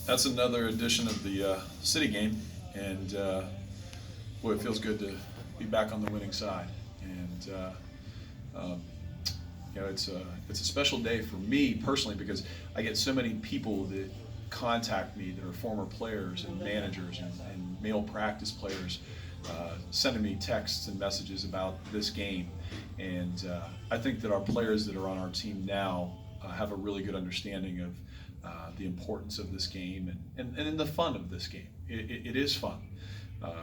That's another edition of the city game, and boy, it feels good to be back on the winning side. And um, it's a special day for me personally because I get so many people that contact me that are former players and managers and male practice players, sending me texts and messages about this game. And I think that our players that are on our team now have a really good understanding of the importance of this game and the fun of this game. It is fun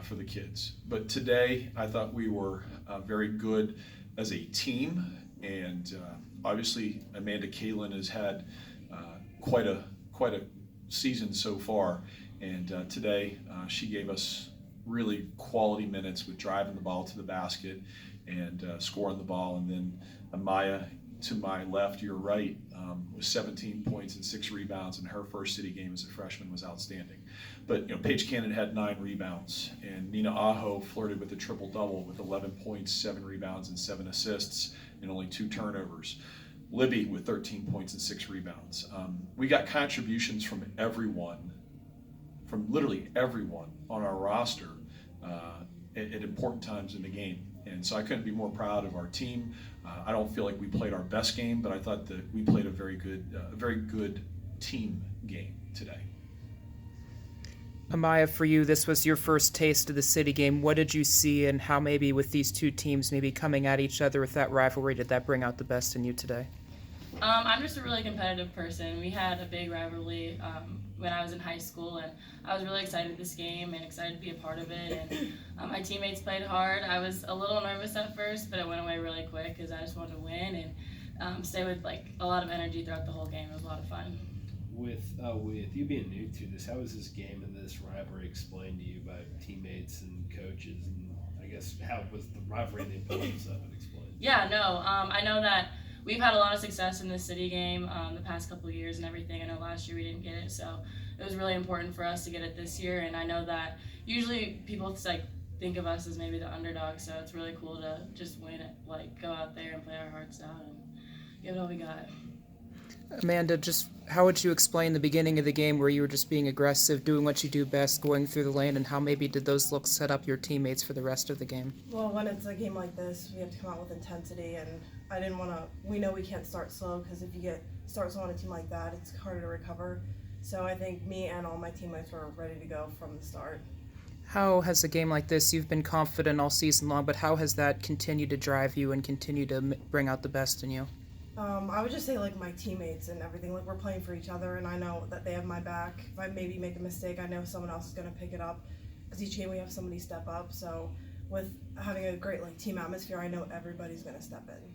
for the kids. But today, I thought we were very good as a team, and obviously Amanda Kalen has had quite a season so far, and today she gave us really quality minutes with driving the ball to the basket and scoring the ball, and then Amaya to my left, your right, with 17 points and 6 rebounds, and her first city game as a freshman was outstanding. But Paige Cannon had 9 rebounds, and Nina Aho flirted with a triple-double with 11 points, 7 rebounds, and 7 assists, and only 2 turnovers. Libby with 13 points and 6 rebounds. We got contributions from everyone, from literally everyone on our roster at important times in the game. And so I couldn't be more proud of our team. I don't feel like we played our best game, but I thought that we played a very good team game today. Amaya, for you, this was your first taste of the city game. What did you see, and how maybe with these two teams maybe coming at each other with that rivalry, did that bring out the best in you today? I'm just a really competitive person. We had a big rivalry when I was in high school, and I was really excited this game and excited to be a part of it. And my teammates played hard. I was a little nervous at first, but it went away really quick because I just wanted to win and stay with a lot of energy throughout the whole game. It was a lot of fun. With you being new to this, how was this game and this rivalry explained to you by teammates and coaches? And I guess how was the rivalry and the importance of it explained? Yeah, no, I know that we've had a lot of success in this city game the past couple of years and everything. I know last year we didn't get it, so it was really important for us to get it this year. And I know that usually people think of us as maybe the underdog, so it's really cool to just win it, go out there and play our hearts out and give it all we got. Amanda, just how would you explain the beginning of the game where you were just being aggressive, doing what you do best, going through the lane, and how maybe did those looks set up your teammates for the rest of the game? Well, when it's a game like this, we have to come out with intensity, and I didn't want to. We know we can't start slow because if you start slow on a team like that, it's harder to recover. So I think me and all my teammates were ready to go from the start. How has a game like this, you've been confident all season long, but how has that continued to drive you and continue to bring out the best in you? I would just say my teammates and everything. We're playing for each other, and I know that they have my back. If I maybe make a mistake, I know someone else is going to pick it up. Because each game we have somebody step up. So with having a great team atmosphere, I know everybody's going to step in.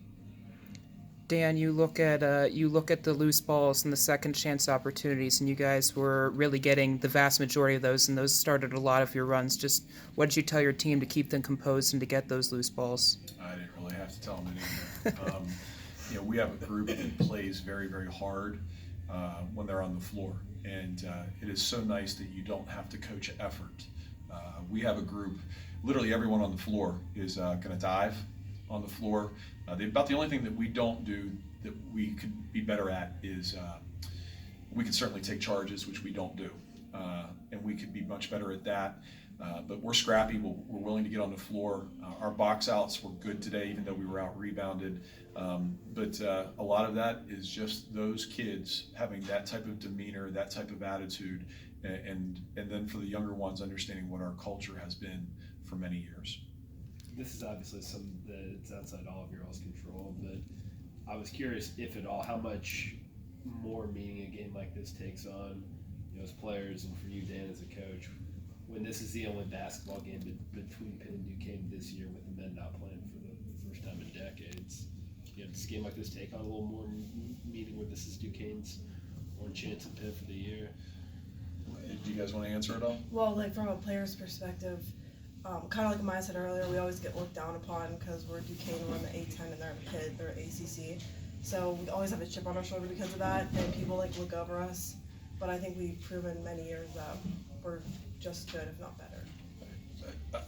Dan, you look at the loose balls and the second chance opportunities, and you guys were really getting the vast majority of those, and those started a lot of your runs. Just what did you tell your team to keep them composed and to get those loose balls? I didn't really have to tell them anything. We have a group that plays very, very hard when they're on the floor, and it is so nice that you don't have to coach effort. We have a group, literally everyone on the floor is going to dive on the floor. About the only thing that we don't do that we could be better at is we can certainly take charges, which we don't do, and we could be much better at that. But we're scrappy. We're willing to get on the floor. Our box outs were good today, even though we were out rebounded. But a lot of that is just those kids having that type of demeanor, that type of attitude, and then for the younger ones, understanding what our culture has been for many years. This is obviously something that's outside all of your all's control, but I was curious, if at all, how much more meaning a game like this takes on as players and for you, Dan, as a coach, when this is the only basketball game between Penn and Duquesne this year with the men not playing for the first time in decades. Does a game like this take on a little more meaning where this is Duquesne's one chance at Penn for the year? Do you guys want to answer it all? Well, from a player's perspective, kind of like Maya said earlier, we always get looked down upon because we're Duquesne, we're in the A10, and they're in Pitt, they're ACC. So we always have a chip on our shoulder because of that, and people look over us. But I think we've proven many years that we're just good, if not better.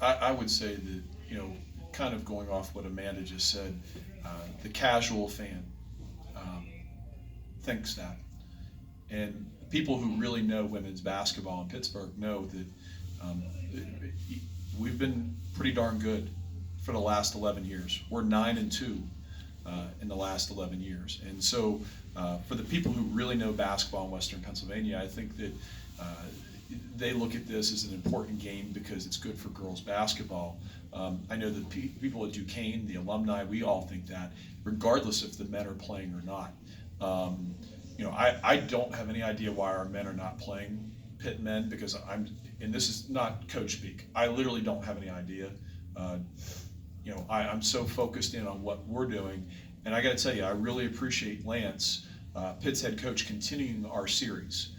I would say that kind of going off what Amanda just said, the casual fan thinks that. And people who really know women's basketball in Pittsburgh know that we've been pretty darn good for the last 11 years. We're 9-2 in the last 11 years. And so for the people who really know basketball in Western Pennsylvania, I think that they look at this as an important game because it's good for girls basketball. I know that people at Duquesne, the alumni, we all think that, regardless if the men are playing or not. I don't have any idea why our men are not playing Pitt men, because and this is not coach speak, I literally don't have any idea. I'm so focused in on what we're doing, and I got to tell you, I really appreciate Lance, Pitt's head coach, continuing our series.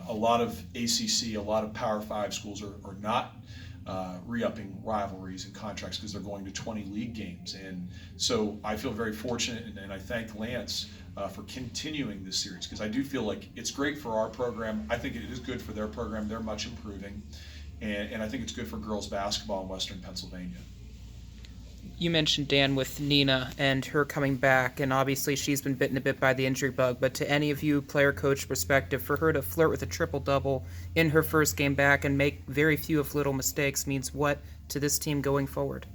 A lot of ACC, a lot of Power 5 schools are not re-upping rivalries and contracts because they're going to 20 league games. And so I feel very fortunate, and I thank Lance for continuing this series, because I do feel like it's great for our program. I think it is good for their program. They're much improving. And I think it's good for girls basketball in Western Pennsylvania. You mentioned, Dan, with Nina and her coming back, and obviously she's been bitten a bit by the injury bug, but to any of you player-coach perspective, for her to flirt with a triple-double in her first game back and make very few of little mistakes means what to this team going forward?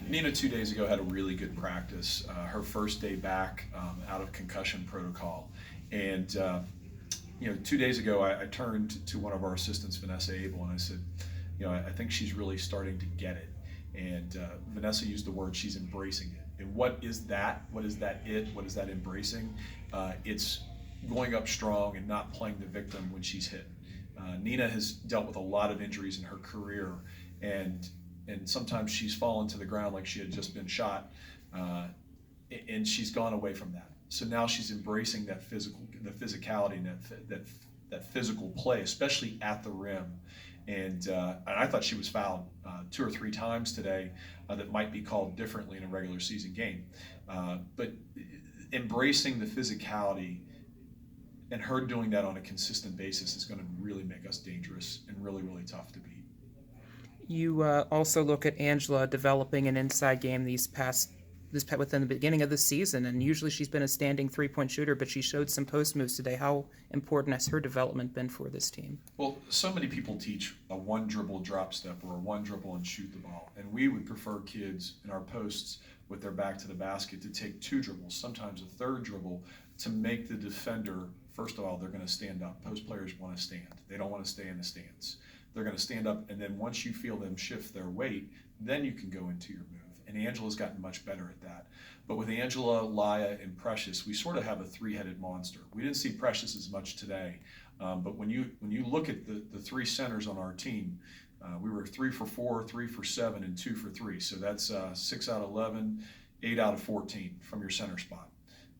Nina 2 days ago had a really good practice, her first day back out of concussion protocol. And 2 days ago I turned to one of our assistants, Vanessa Abel, and I said, I think she's really starting to get it. And Vanessa used the word, she's embracing it. And what is that? What is that embracing? It's going up strong and not playing the victim when she's hit. Nina has dealt with a lot of injuries in her career, and sometimes she's fallen to the ground like she had just been shot, and she's gone away from that. So now she's embracing the physicality and that physical play, especially at the rim. And I thought she was fouled 2 or 3 times today that might be called differently in a regular season game. But embracing the physicality and her doing that on a consistent basis is going to really make us dangerous and really, really tough to beat. You also look at Angela developing an inside game within the beginning of the season, and usually she's been a standing three-point shooter, but she showed some post moves today. How important has her development been for this team? Well, so many people teach a one dribble drop step or a one dribble and shoot the ball, and we would prefer kids in our posts with their back to the basket to take 2 dribbles, sometimes a 3rd dribble, to make the defender, first of all, they're going to stand up. Post players want to stand. They don't want to stay in the stance. They're going to stand up, and then once you feel them shift their weight, then you can go into your move. And Angela's gotten much better at that. But with Angela, Laya, and Precious, we sort of have a 3-headed monster. We didn't see Precious as much today, but when you look at the 3 centers on our team, we were 3 for 4, 3 for 7, and 2 for 3. So that's 6 out of 11, 8 out of 14 from your center spot.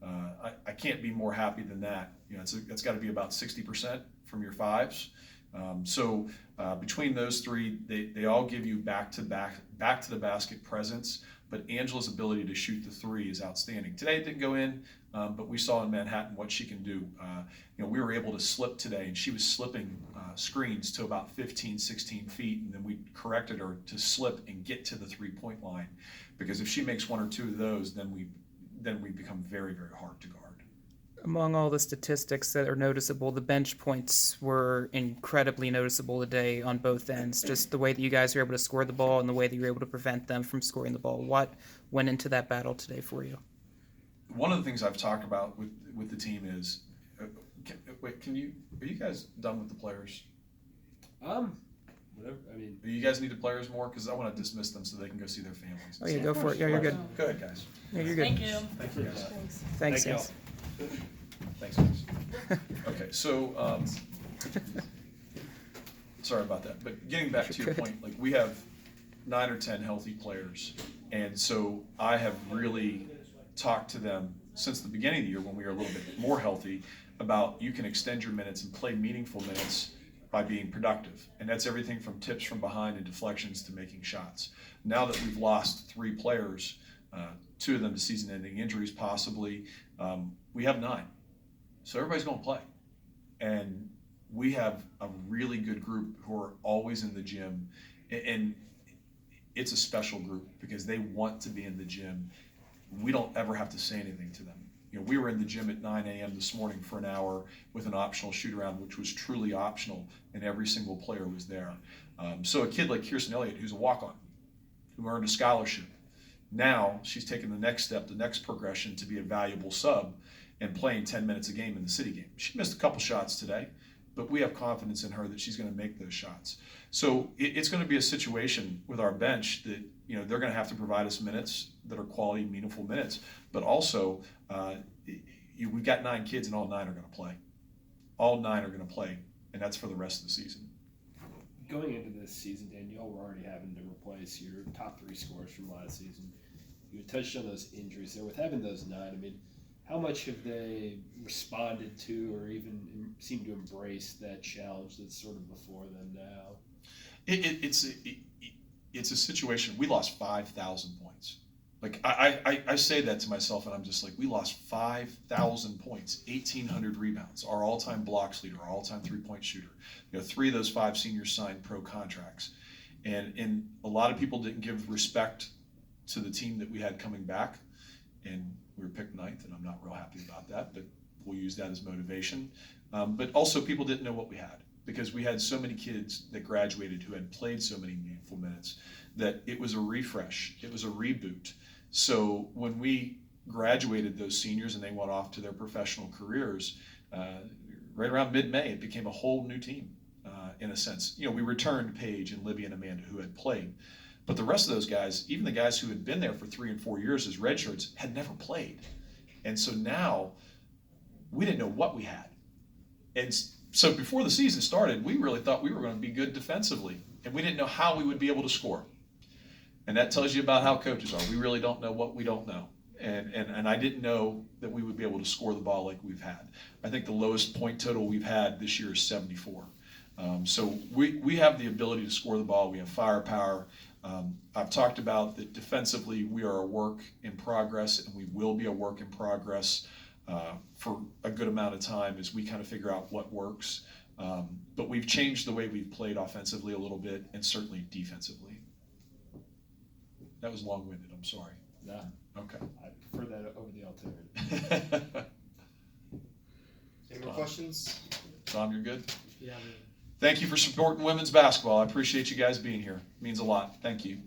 I can't be more happy than that. It's got to be about 60% from your 5s. So between those 3, they all give you back to the basket presence, but Angela's ability to shoot the 3 is outstanding. Today it didn't go in, but we saw in Manhattan what she can do. We were able to slip today, and she was slipping screens to about 15, 16 feet, and then we corrected her to slip and get to the 3-point line, because if she makes 1 or 2 of those, then we become very, very hard to guard. Among all the statistics that are noticeable, the bench points were incredibly noticeable today on both ends. Just the way that you guys were able to score the ball and the way that you were able to prevent them from scoring the ball. What went into that battle today for you? One of the things I've talked about with the team is, are you guys done with the players? Whatever. I mean, Do you guys need the players more? Because I want to dismiss them so they can go see their families. Oh, yeah, go for it. Yeah, you're good. Go ahead, guys. Yeah, you're good. Thank you. Thank you, guys. Thanks. Thanks, Thank you guys. Thanks, guys. Okay, so sorry about that. But getting back to your Good. point, like we have 9 or 10 healthy players, and so I have really talked to them since the beginning of the year when we were a little bit more healthy about you can extend your minutes and play meaningful minutes by being productive. And that's everything from tips from behind and deflections to making shots. Now that we've lost 3 players, 2 of them to season-ending injuries possibly, we have 9. So everybody's going to play. And we have a really good group who are always in the gym. And it's a special group because they want to be in the gym. We don't ever have to say anything to them. You know, we were in the gym at 9 a.m. this morning for an hour with an optional shoot around, which was truly optional, and every single player was there. So a kid like Kirsten Elliott, who's a walk-on, who earned a scholarship, now she's taken the next step, the next progression to be a valuable sub and playing 10 minutes a game in the city game. She missed a couple shots today, but we have confidence in her that she's going to make those shots. So it's going to be a situation with our bench that, you know, they're going to have to provide us minutes that are quality, meaningful minutes, but also we've got 9 kids and all 9 are going to play. All 9 are going to play, and that's for the rest of the season. Going into this season, Dan, y'all were already having to replace your top 3 scorers from last season. You touched on those injuries there. With having those 9, I mean, how much have they responded to or even seem to embrace that challenge that's sort of before them now? It's a situation. We lost 5,000 points. Like I say that to myself, and I'm just like, we lost 5,000 points, 1,800 rebounds, our all-time blocks leader, our all-time three-point shooter. You know, 3 of those 5 seniors signed pro contracts, and a lot of people didn't give respect to the team that we had coming back, and we were picked 9th, and I'm not real happy about that, but we'll use that as motivation. But also, people didn't know what we had, because we had so many kids that graduated who had played so many meaningful minutes that it was a refresh, it was a reboot. So when we graduated those seniors and they went off to their professional careers, right around mid-May, it became a whole new team in a sense. You know, we returned Paige and Libby and Amanda who had played, but the rest of those guys, even the guys who had been there for 3 and 4 years as redshirts, had never played. And so now we didn't know what we had. And so before the season started, we really thought we were going to be good defensively, and we didn't know how we would be able to score. And that tells you about how coaches are. We really don't know what we don't know. And I didn't know that we would be able to score the ball like we've had. I think the lowest point total we've had this year is 74. So we have the ability to score the ball. We have firepower. I've talked about that defensively we are a work in progress, and we will be a work in progress for a good amount of time as we kind of figure out what works. But we've changed the way we've played offensively a little bit, and certainly defensively. That was long-winded, I'm sorry. Nah, Okay. I prefer that over the alternative. Any more questions? Tom, you're good? Yeah. Thank you for supporting women's basketball. I appreciate you guys being here. It means a lot. Thank you.